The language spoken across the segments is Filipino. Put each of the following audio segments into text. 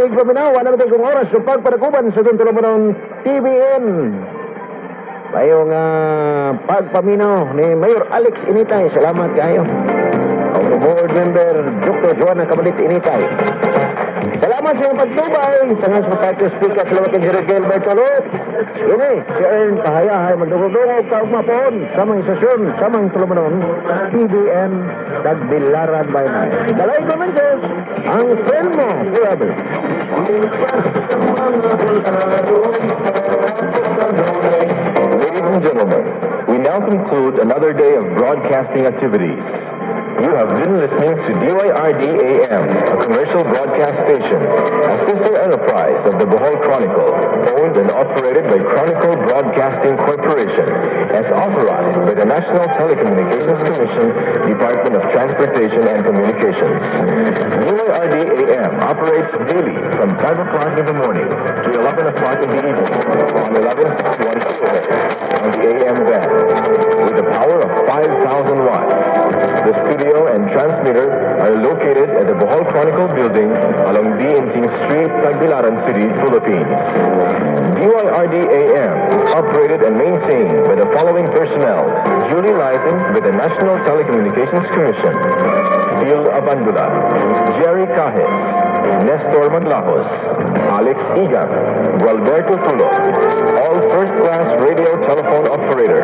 Tig Paminaw, ano natin kung oras sa pagpanakuban sa tuntulo mo ng TVN. Bayong pagpaminaw ni Mayor Alex Initay. Salamat kayo. Ang board member, Dr. Joanna Camalit Initay. Salamat sa iyong pagtubay. Sangat sa party speaker, salamat kay Jerry Gilbert Salot. Ini, si Ern Pahayahay, magdugog-dugog ka umapon. Samang isasyon, samang tulumanon, TVN, Tagbilaran Bayan. Dalay ko man ang friend mo, forever. Ladies and gentlemen, we now conclude another day of broadcasting activities. You have been listening to DYRD-AM, a commercial broadcast station, a sister enterprise of the Bohol Chronicle, owned and operated by Chronicle Broadcasting Corporation, as authorized by the National Telecommunications Commission, Department of Transportation and Communications. DYRD-AM operates daily from 5 o'clock in the morning to 11 o'clock in the evening on 1161 kHz on the AM band, with a power of 5,000 watts. The studio and transmitter are located at the Bohol Chronicle building along Bienting Street, Tagbilaran City, Philippines. DYRD-AM is operated and maintained by the following personnel, duly licensed by the National Telecommunications Commission: Phil Abandula, Jerry Cajes, Nestor Maglajos, Alex Igan, Gualberto Tulo, all first-class radio telephone operator.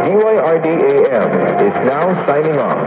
DYRD-AM is now signing off.